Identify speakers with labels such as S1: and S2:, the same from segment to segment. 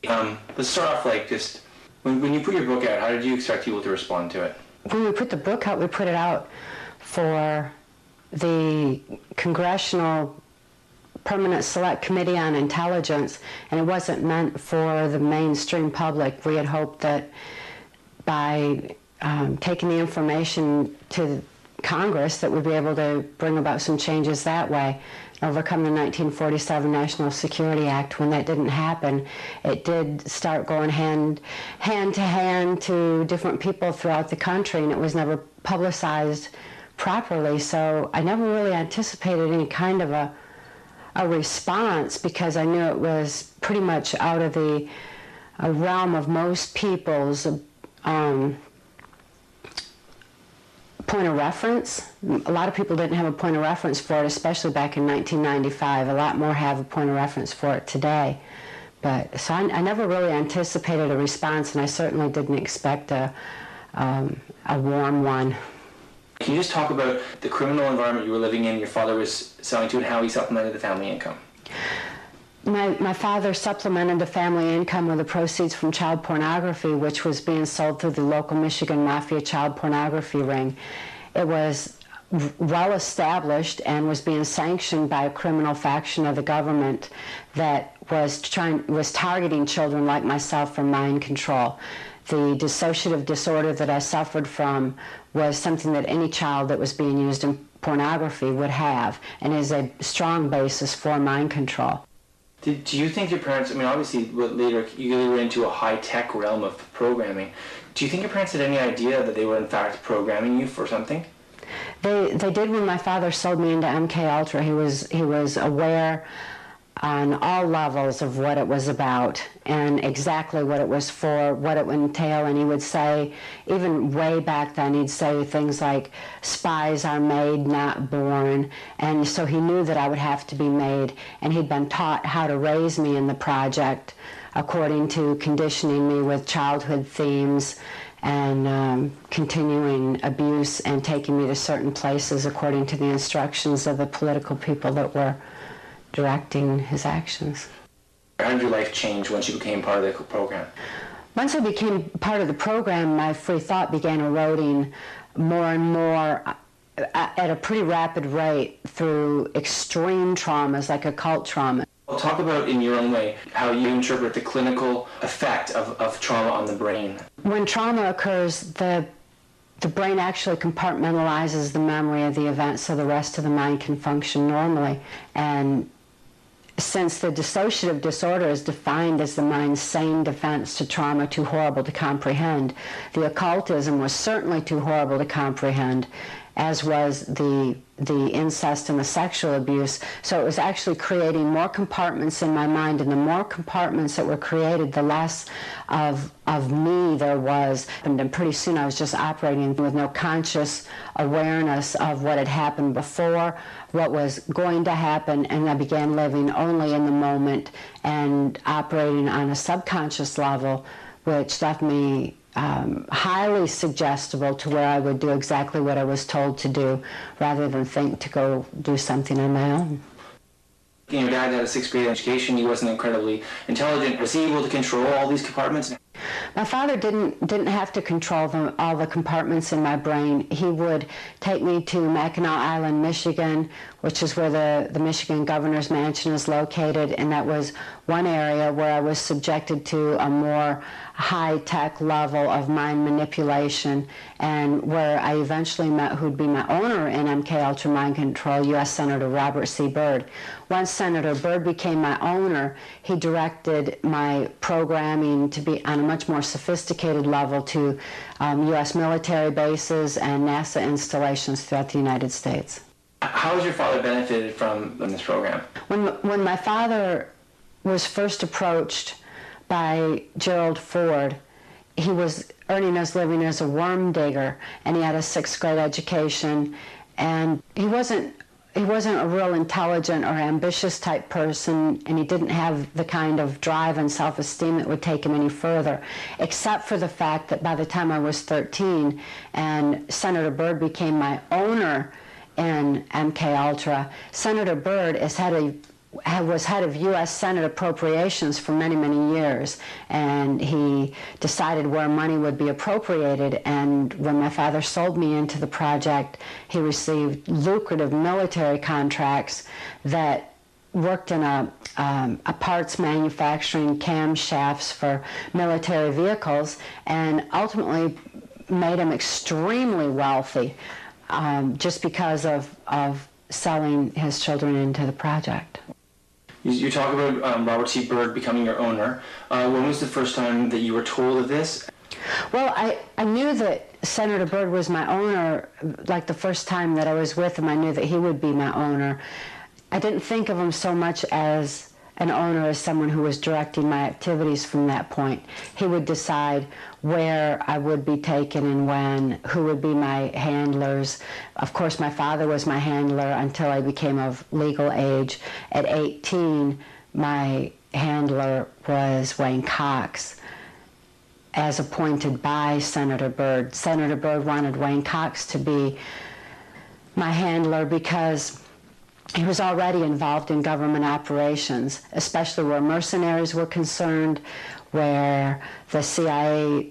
S1: Let's start off just when you put your book out, how did you expect people to respond to it?
S2: When we put the book out, we put it out for the Congressional Permanent Select Committee on Intelligence, and it wasn't meant for the mainstream public. We had hoped that by taking the information to Congress that we'd be able to bring about some changes that way, overcome the 1947 National Security Act. When that didn't happen, it did start going hand to hand to different people throughout the country, and it was never publicized properly. So I never really anticipated any kind of a response, because I knew it was pretty much out of the realm of most people's point of reference. A lot of people didn't have a point of reference for it, especially back in 1995. A lot more have a point of reference for it today. But so I never really anticipated a response, and I certainly didn't expect a warm one.
S1: Can you just talk about the criminal environment you were living in, your father was selling to, and how he supplemented the family income?
S2: My father supplemented the family income with the proceeds from child pornography, which was being sold through the local Michigan Mafia child pornography ring. It was well established and was being sanctioned by a criminal faction of the government that was targeting children like myself for mind control. The dissociative disorder that I suffered from was something that any child that was being used in pornography would have, and is a strong basis for mind control.
S1: Do you think your parents, obviously later you were into a high-tech realm of programming. Do you think your parents had any idea that they were in fact programming you for something?
S2: They did. When my father sold me into MK Ultra, he was aware on all levels of what it was about and exactly what it was for, what it would entail. And he would say, even way back then, he'd say things like, spies are made, not born. And so he knew that I would have to be made, and he'd been taught how to raise me in the project according to conditioning me with childhood themes and continuing abuse and taking me to certain places according to the instructions of the political people that were directing his actions.
S1: How did your life change once you became part of the program?
S2: Once I became part of the program, my free thought began eroding more and more at a pretty rapid rate through extreme traumas like occult trauma.
S1: Well, talk about, in your own way, how you interpret the clinical effect of trauma on the brain.
S2: When trauma occurs, the brain actually compartmentalizes the memory of the event so the rest of the mind can function normally. And since the dissociative disorder is defined as the mind's sane defense to trauma too horrible to comprehend, the occultism was certainly too horrible to comprehend, as was the incest and the sexual abuse. So it was actually creating more compartments in my mind, and the more compartments that were created, the less of me there was. And pretty soon I was just operating with no conscious awareness of what had happened before, what was going to happen, and I began living only in the moment and operating on a subconscious level, which left me highly suggestible to where I would do exactly what I was told to do rather than think to go do something on my own.
S1: Your dad had a 6th grade education. He wasn't incredibly intelligent. Was he able to control all these compartments?
S2: My father didn't have to control all the compartments in my brain. He would take me to Mackinac Island, Michigan, which is where the Michigan Governor's Mansion is located, and that was one area where I was subjected to a more high-tech level of mind manipulation, and where I eventually met who'd be my owner in MK Ultra Mind Control, U.S. Senator Robert C. Byrd. Once Senator Byrd became my owner, he directed my programming to be on a much more sophisticated level to U.S. military bases and NASA installations throughout the United States.
S1: How has your father benefited from this program?
S2: When my father was first approached by Gerald Ford, he was earning his living as a worm digger, and he had a 6th grade education, and he wasn't a real intelligent or ambitious type person, and he didn't have the kind of drive and self-esteem that would take him any further, except for the fact that by the time I was 13 and Senator Byrd became my owner in MK Ultra, Senator Byrd has had was head of U.S. Senate Appropriations for many, many years, and he decided where money would be appropriated. And when my father sold me into the project, he received lucrative military contracts that worked in a parts manufacturing camshafts for military vehicles, and ultimately made him extremely wealthy just because of selling his children into the project.
S1: You talk about Robert C. Byrd becoming your owner. When was the first time that you were told of this?
S2: Well, I knew that Senator Byrd was my owner. Like the first time that I was with him, I knew that he would be my owner. I didn't think of him so much as an owner, as someone who was directing my activities from that point. He would decide where I would be taken and when, who would be my handlers. Of course, my father was my handler until I became of legal age. At 18, my handler was Wayne Cox, as appointed by Senator Byrd. Senator Byrd wanted Wayne Cox to be my handler because he was already involved in government operations, especially where mercenaries were concerned, where the CIA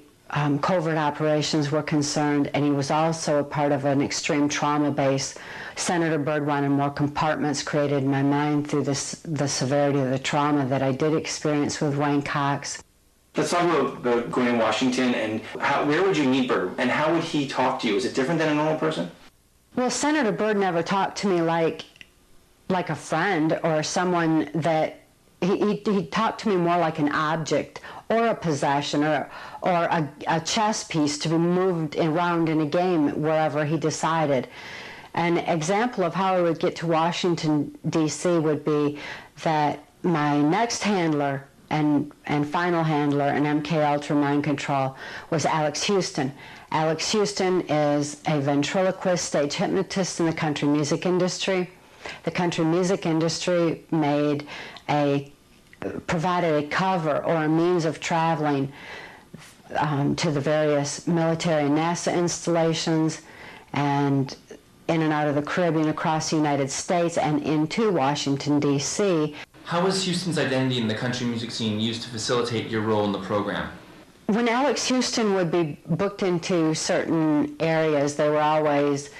S2: covert operations were concerned, and he was also a part of an extreme trauma base. Senator Byrd wanted more compartments created in my mind through the severity of the trauma that I did experience with Wayne Cox.
S1: Let's talk about going to Washington, and where would you meet Byrd, and how would he talk to you? Is it different than a normal person?
S2: Well, Senator Byrd never talked to me like a friend or someone that he talked to me more like an object or a possession or a chess piece to be moved around in a game wherever he decided. An example of how I would get to Washington, D.C. would be that my next handler and final handler in MK Ultra Mind Control was Alex Houston. Alex Houston is a ventriloquist stage hypnotist in the country music industry. The country music industry provided a cover or a means of traveling to the various military and NASA installations and in and out of the Caribbean, across the United States, and into Washington, D.C.
S3: How was Houston's identity in the country music scene used to facilitate your role in the program?
S2: When Alex Houston would be booked into certain areas, they were always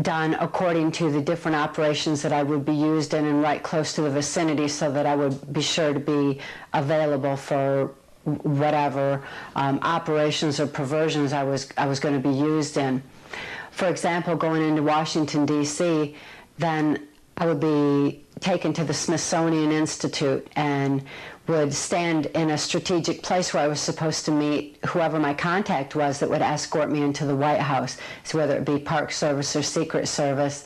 S2: done according to the different operations that I would be used in and right close to the vicinity, so that I would be sure to be available for whatever operations or perversions I was going to be used in. For example, going into Washington, D.C., then I would be taken to the Smithsonian Institute and would stand in a strategic place where I was supposed to meet whoever my contact was that would escort me into the White House. So whether it be Park Service or Secret Service,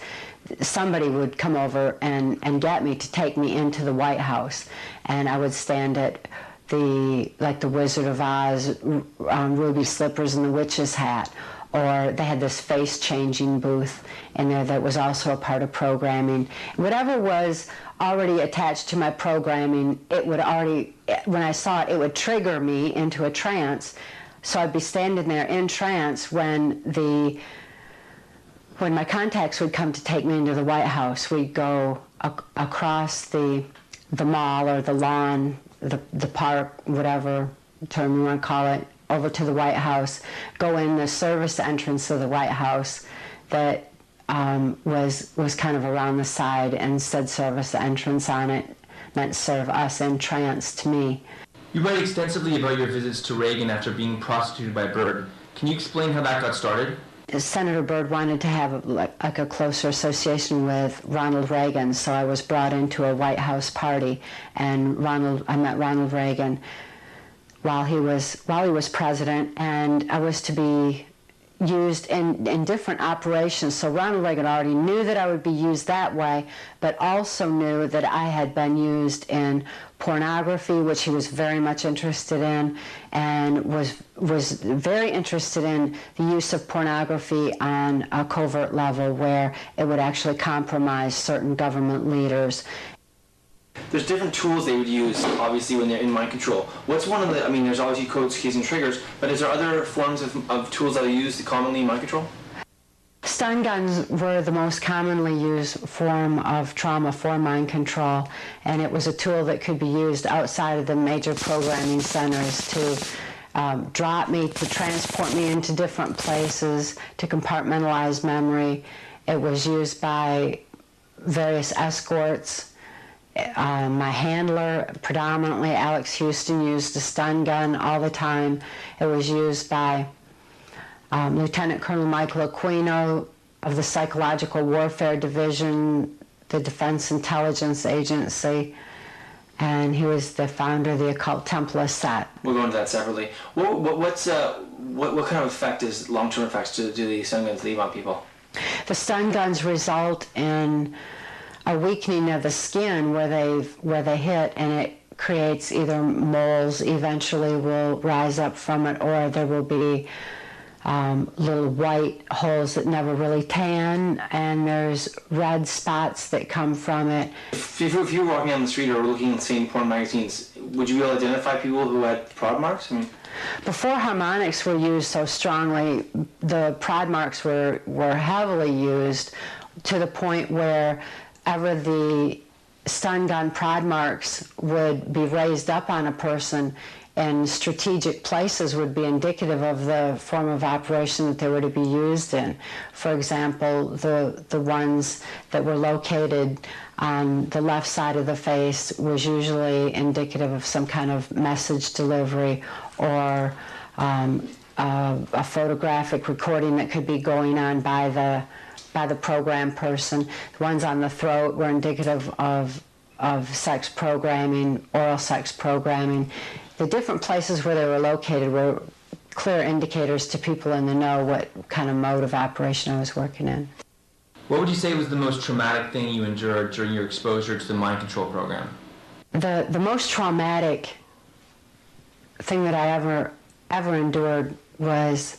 S2: somebody would come over and get me to take me into the White House. And I would stand at the Wizard of Oz, ruby slippers and the witch's hat. Or they had this face-changing booth in there that was also a part of programming. Whatever was already attached to my programming, it would already, when I saw it, it would trigger me into a trance. So I'd be standing there in trance when my contacts would come to take me into the White House. We'd go across the mall or the lawn, the park, whatever term you want to call it, over to the White House, go in the service entrance of the White House that was kind of around the side and said service entrance on it, meant serve us entranced to me.
S3: You write extensively about your visits to Reagan after being prosecuted by Byrd. Can you explain how that got started?
S2: Senator Byrd wanted to have a closer association with Ronald Reagan, so I was brought into a White House party, and I met Ronald Reagan while he was president, and I was to be used in different operations. So Ronald Reagan already knew that I would be used that way, but also knew that I had been used in pornography, which he was very much interested in, and was very interested in the use of pornography on a covert level where it would actually compromise certain government leaders.
S1: There's different tools they would use, obviously, when they're in mind control. What's one of the, I mean, there's obviously codes, keys, and triggers, but is there other forms of tools that are used commonly in mind control?
S2: Stun guns were the most commonly used form of trauma for mind control, and it was a tool that could be used outside of the major programming centers to drop me, to transport me into different places, to compartmentalize memory. It was used by various escorts. My handler, predominantly Alex Houston, used a stun gun all the time. It was used by Lieutenant Colonel Michael Aquino of the Psychological Warfare Division, the Defense Intelligence Agency, and he was the founder of the Occult Templar set.
S1: We'll go into that separately. What kind of effect is long-term effects do the stun guns leave on people?
S2: The stun guns result in a weakening of the skin where they hit, and it creates either moles eventually will rise up from it, or there will be little white holes that never really tan, and there's red spots that come from it.
S1: If you were walking down the street or looking at seeing porn magazines, would you be able to identify people who had prod marks?
S2: Before harmonics were used so strongly, the prod marks were heavily used to the point where ever the stun gun prod marks would be raised up on a person, and strategic places would be indicative of the form of operation that they were to be used in. For example, the ones that were located on the left side of the face was usually indicative of some kind of message delivery or a photographic recording that could be going on by the program person. The ones on the throat were indicative of sex programming, oral sex programming. The different places where they were located were clear indicators to people in the know what kind of mode of operation I was working in.
S3: What would you say was the most traumatic thing you endured during your exposure to the mind control program?
S2: The most traumatic thing that I ever endured was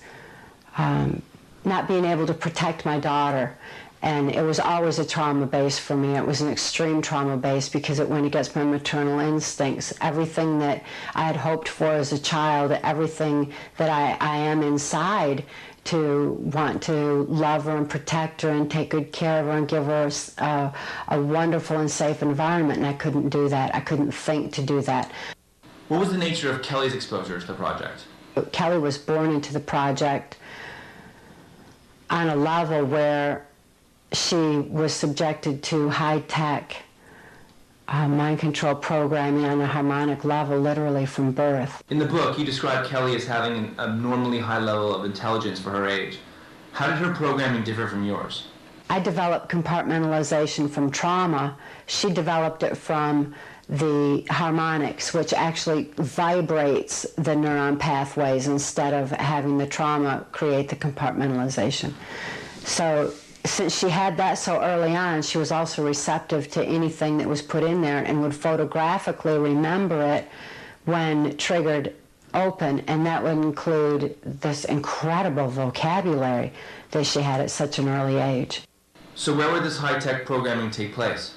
S2: not being able to protect my daughter. And it was always a trauma base for me. It was an extreme trauma base because it went against my maternal instincts. Everything that I had hoped for as a child, everything that I am inside to want to love her and protect her and take good care of her and give her a wonderful and safe environment, and I couldn't do that. I couldn't think to do that.
S3: What was the nature of Kelly's exposure to the project?
S2: Kelly was born into the project on a level where she was subjected to high-tech mind control programming on a harmonic level, literally from birth.
S3: In the book, you describe Kelly as having an abnormally high level of intelligence for her age. How did her programming differ from yours?
S2: I developed compartmentalization from trauma. She developed it from the harmonics, which actually vibrates the neuron pathways instead of having the trauma create the compartmentalization. So since she had that so early on, she was also receptive to anything that was put in there and would photographically remember it when triggered open, and that would include this incredible vocabulary that she had at such an early age.
S3: So where would this high-tech programming take place?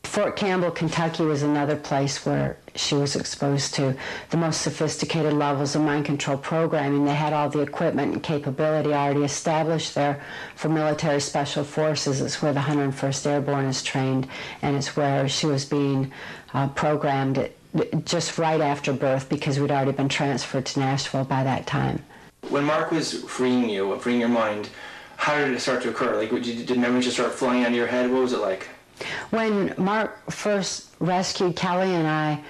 S2: Fort Campbell, Kentucky was another place where she was exposed to the most sophisticated levels of mind control programming. They had all the equipment and capability already established there for military special forces. It's where the 101st Airborne is trained, and it's where she was being programmed just right after birth because we'd already been transferred to Nashville by that time.
S1: When Mark was freeing you, freeing your mind, how did it start to occur? Like, did memories just start flying out of your head? What was it like?
S2: When Mark first rescued Kelly and I,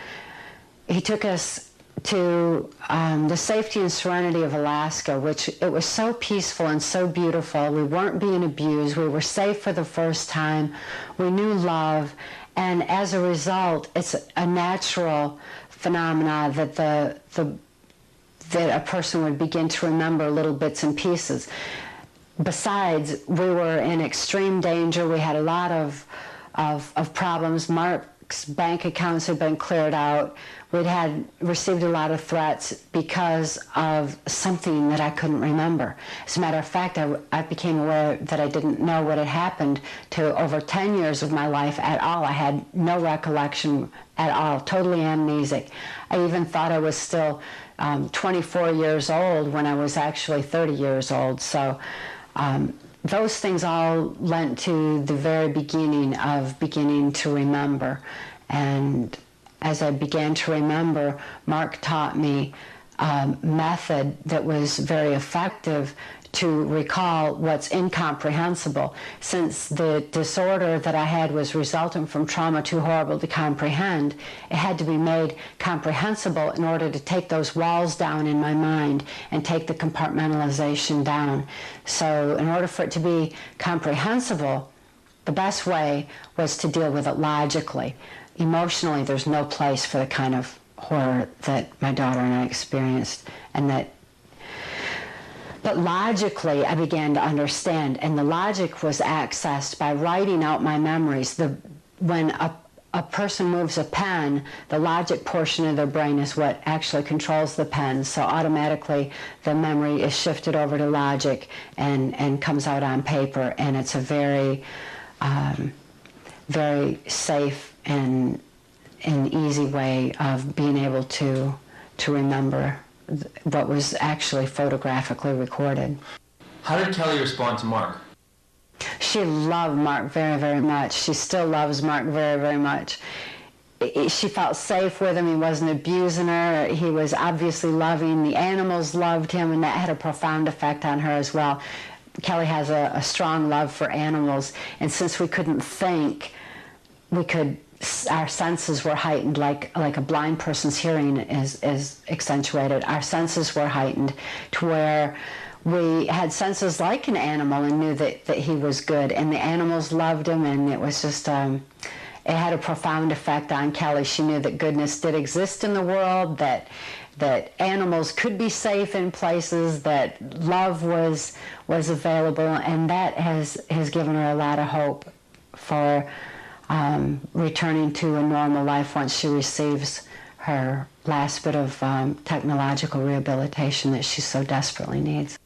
S2: he took us to the safety and serenity of Alaska, which it was so peaceful and so beautiful. We weren't being abused. We were safe for the first time. We knew love. And as a result, it's a natural phenomena that that a person would begin to remember little bits and pieces. Besides, we were in extreme danger. We had a lot of problems. Mark's bank accounts had been cleared out. We'd received a lot of threats because of something that I couldn't remember. As a matter of fact, I became aware that I didn't know what had happened to over 10 years of my life at all. I had no recollection at all, totally amnesic. I even thought I was still 24 years old when I was actually 30 years old. So those things all lent to the very beginning of beginning to remember. And as I began to remember, Mark taught me a method that was very effective to recall what's incomprehensible. Since the disorder that I had was resulting from trauma too horrible to comprehend, it had to be made comprehensible in order to take those walls down in my mind and take the compartmentalization down. So in order for it to be comprehensible, the best way was to deal with it logically. Emotionally, there's no place for the kind of horror that my daughter and I experienced, but logically, I began to understand, and the logic was accessed by writing out my memories. When a person moves a pen, the logic portion of their brain is what actually controls the pen, so automatically the memory is shifted over to logic and comes out on paper, and it's a very, very safe and an easy way of being able to remember what was actually photographically recorded.
S3: How did Kelly respond to Mark?
S2: She loved Mark very, very much. She still loves Mark very, very much. She felt safe with him. He wasn't abusing her. He was obviously loving. The animals loved him, and that had a profound effect on her as well. Kelly has a strong love for animals, and since we couldn't think, our senses were heightened, like a blind person's hearing is accentuated. Our senses were heightened to where we had senses like an animal and knew that he was good, and the animals loved him, and it was just, it had a profound effect on Kelly. She knew that goodness did exist in the world, that animals could be safe in places, that love was available, and that has given her a lot of hope for returning to a normal life once she receives her last bit of technological rehabilitation that she so desperately needs.